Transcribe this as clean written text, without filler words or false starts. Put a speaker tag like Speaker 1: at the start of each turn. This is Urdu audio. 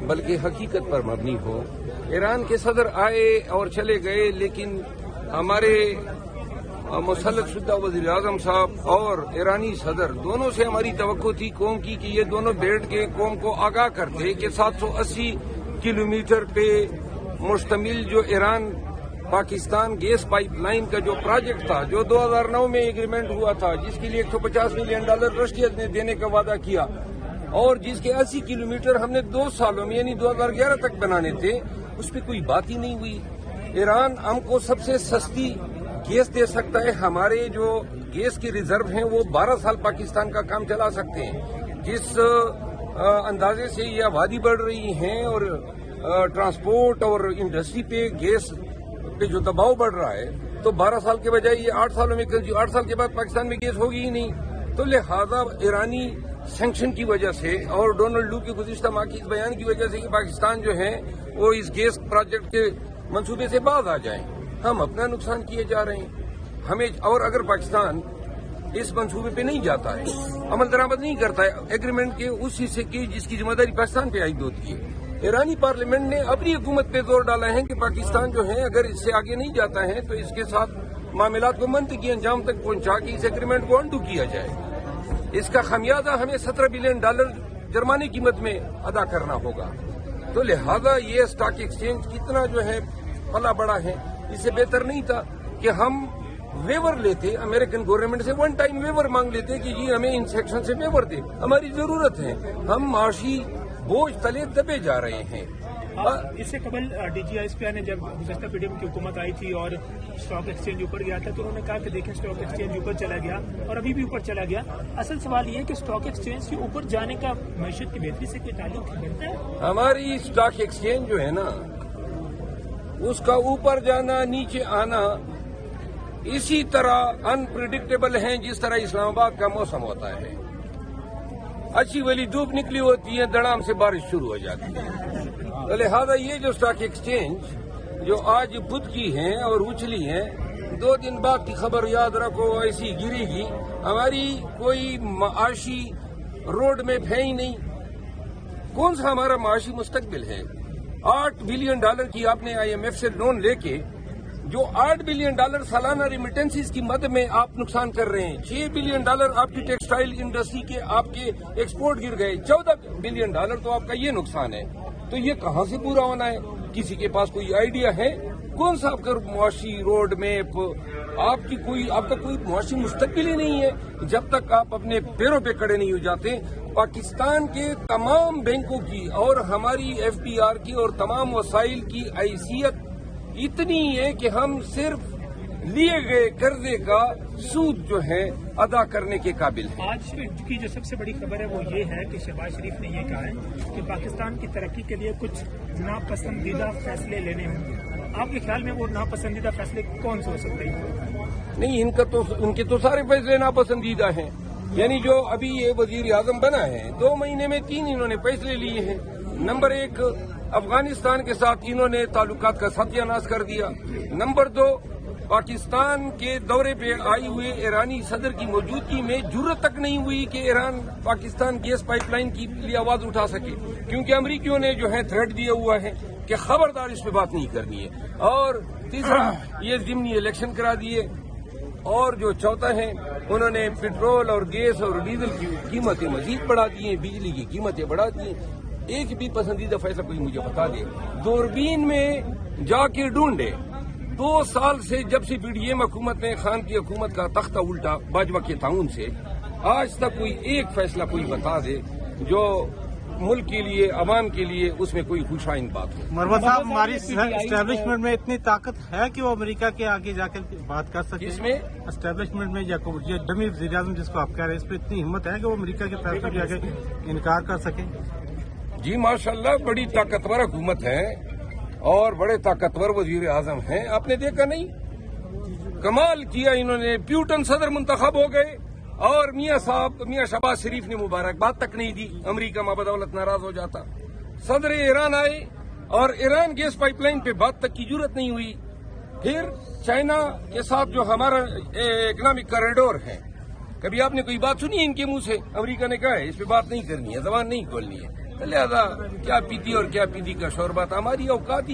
Speaker 1: بلکہ حقیقت پر مبنی ہو. ایران کے صدر آئے اور چلے گئے، لیکن ہمارے مسلط شدہ وزیر اعظم صاحب اور ایرانی صدر دونوں سے ہماری توقع تھی قوم کی کہ یہ دونوں بیٹھ کے قوم کو آگاہ کرتے کہ 780 کلومیٹر پہ مشتمل جو Iran Pakistan gas pipeline کا جو پروجیکٹ تھا، جو 2009 میں ایگریمنٹ ہوا تھا، جس کے لیے $150 ملین رشید نے دینے کا وعدہ کیا، اور جس کے 80 کلومیٹر ہم نے 2 سالوں میں یعنی 2011 تک بنانے تھے، اس پہ کوئی بات ہی نہیں ہوئی. ایران ہم کو سب سے سستی گیس دے سکتا ہے. ہمارے جو گیس کی ریزرو ہیں وہ 12 سال پاکستان کا کام چلا سکتے ہیں. جس اندازے سے یہ آبادی بڑھ رہی ہیں اور ٹرانسپورٹ اور انڈسٹری پہ گیس پہ جو دباؤ بڑھ رہا ہے، تو 12 سال کے بجائے یہ 8 سالوں میں 8 سال کے بعد پاکستان میں گیس ہوگی ہی نہیں. تو لہذا ایرانی سینکشن کی وجہ سے اور ڈونلڈ لو کے گزشتہ ماہ کی اس بیان کی وجہ سے کہ پاکستان جو ہے وہ اس گیس پروجیکٹ کے منصوبے سے باز آ جائیں، ہم اپنا نقصان کیے جا رہے ہیں. ہمیں اور اگر پاکستان اس منصوبے پہ نہیں جاتا ہے، عمل درآمد نہیں کرتا ہے ایگریمنٹ کے اس حصے کی جس کی ذمہ داری پاکستان پہ عائد ہوتی ہے. ایرانی پارلیمنٹ نے اپنی حکومت پہ زور ڈالا ہے کہ پاکستان جو ہے اگر اس سے آگے نہیں جاتا ہے تو اس کے ساتھ معاملات کو منطقی انجام تک پہنچا کے اس ایگریمنٹ کو انڈو کیا جائے. اس کا خمیازہ ہمیں $17 بلین جرمانے قیمت میں ادا کرنا ہوگا. تو لہذا یہ اسٹاک ایکسچینج کتنا جو ہے پلا بڑا ہے، اس سے بہتر نہیں تھا کہ ہم ویور لیتے، امریکن گورنمنٹ سے 1 ٹائم ویور مانگ لیتے کہ جی ہمیں ان سیکشن سے ویور دے، ہماری ضرورت ہے. ہم معاشی بوجھ تلے دبے جا رہے ہیں.
Speaker 2: اس سے قبل D G I S P نے جب گزشتہ پی ڈی ایم کی حکومت آئی تھی اور اسٹاک ایکسچینج اوپر گیا تھا تو انہوں نے کہا کہ دیکھیں اسٹاک ایکسچینج اوپر چلا گیا اور ابھی بھی اوپر چلا گیا. اصل سوال یہ ہے کہ اسٹاک ایکسچینج کے اوپر جانے کا معیشت کی بہتری سے کوئی تعلق بنتا ہے؟
Speaker 1: ہماری اسٹاک ایکسچینج جو ہے نا، اس کا اوپر جانا نیچے آنا اسی طرح انپریڈکٹیبل ہیں جس طرح اسلام آباد کا موسم ہوتا ہے. اچھی والی دھوپ نکلی ہوتی ہے، دڑام سے بارش شروع ہو جاتی ہے. تو لہذا یہ جو اسٹاک ایکسچینج جو آج بدھ کی ہیں اور اچھلی ہیں، 2 دن بعد کی خبر یاد رکھو ایسی گرے گی. ہماری کوئی معاشی روڈ میپ ہے ہی نہیں. کون سا ہمارا معاشی مستقبل ہے؟ $8 بلین کی آپ نے IMF سے لون لے کے جو $8 بلین سالانہ ریمیٹنسز کی مد میں آپ نقصان کر رہے ہیں. $6 بلین آپ کی ٹیکسٹائل انڈسٹری کے آپ کے ایکسپورٹ گر گئے. $14 بلین تو آپ کا یہ نقصان ہے. تو یہ کہاں سے پورا ہونا ہے؟ کسی کے پاس کوئی آئیڈیا ہے؟ کون سا آپ کا معاشی روڈ میپ؟ آپ کا کوئی معاشی مستقبل ہی نہیں ہے جب تک آپ اپنے پیروں پہ کھڑے نہیں ہو جاتے. پاکستان کے تمام بینکوں کی اور ہماری FDR کی اور تمام وسائل کی حیثیت اتنی ہے کہ ہم صرف لیے گئے قرضے کا سود جو ہے ادا کرنے کے قابل ہیں.
Speaker 2: آج کی جو سب سے بڑی خبر ہے وہ یہ ہے کہ شہباز شریف نے یہ کہا ہے کہ پاکستان کی ترقی کے لیے کچھ ناپسندیدہ فیصلے لینے ہوں گے. آپ کے خیال میں وہ ناپسندیدہ فیصلے کون سے ہو سکتے ہیں؟
Speaker 1: نہیں، ان کے تو سارے فیصلے ناپسندیدہ ہیں. یعنی جو ابھی یہ وزیر اعظم بنا ہے 2 مہینے میں 3 انہوں نے فیصلے لیے ہیں. نمبر 1، افغانستان کے ساتھ انہوں نے تعلقات کا ستیہ ناش کر دیا. نمبر 2، پاکستان کے دورے پہ آئی ہوئے ایرانی صدر کی موجودگی میں جرت تک نہیں ہوئی کہ Iran Pakistan gas pipeline کی لیے آواز اٹھا سکے، کیونکہ امریکیوں نے جو ہے تھریٹ دیا ہوا ہے کہ خبردار اس پہ بات نہیں کرنی ہے. اور تیسرا، یہ ضمنی الیکشن کرا دیے. اور جو چوتھا ہے، انہوں نے پیٹرول اور گیس اور ڈیزل کی قیمتیں مزید بڑھا دی ہیں، بجلی کی قیمتیں بڑھا دی ہیں. ایک بھی پسندیدہ فیصلہ کوئی مجھے بتا دے. دوربین میں جا کے ڈھونڈے. 2 سال سے جب سے PDM حکومت نے خان کی حکومت کا تختہ الٹا باجوہ کے تعاون سے، آج تک کوئی ایک فیصلہ کوئی بتا دے جو ملک کے لیے، عوام کے لیے اس میں کوئی خوشائند بات ہو.
Speaker 3: مروت صاحب، ہماری اسٹیبلشمنٹ میں اتنی طاقت ہے کہ وہ امریکہ کے آگے جا کر بات کر سکے؟
Speaker 1: اس میں
Speaker 3: اسٹیبلشمنٹ میں یا ڈمی وزیر اعظم جس کو آپ کہہ رہے ہیں، اس پہ اتنی ہمت ہے کہ وہ امریکہ کے فیصلے کے آگے انکار کر سکیں؟
Speaker 1: جی ماشاءاللہ، بڑی طاقتور حکومت ہے اور بڑے طاقتور وزیر اعظم ہیں. آپ نے دیکھا نہیں، کمال کیا انہوں نے. پیوٹن صدر منتخب ہو گئے اور میاں شہباز شریف نے مبارکباد تک نہیں دی. امریکہ ماں بدولت ناراض ہو جاتا. صدر ایران آئے اور ایران گیس پائپ لائن پہ بات تک کی ضرورت نہیں ہوئی. پھر چائنا کے ساتھ جو ہمارا اکنامک کریڈور ہے، کبھی آپ نے کوئی بات سنی ان کے منہ سے؟ امریکہ نے کہا ہے اس پہ بات نہیں کرنی ہے، زبان نہیں کھولنی ہے. لہذا کیا پیتی اور کیا پیتی کا شور بات ہماری اوقات ہی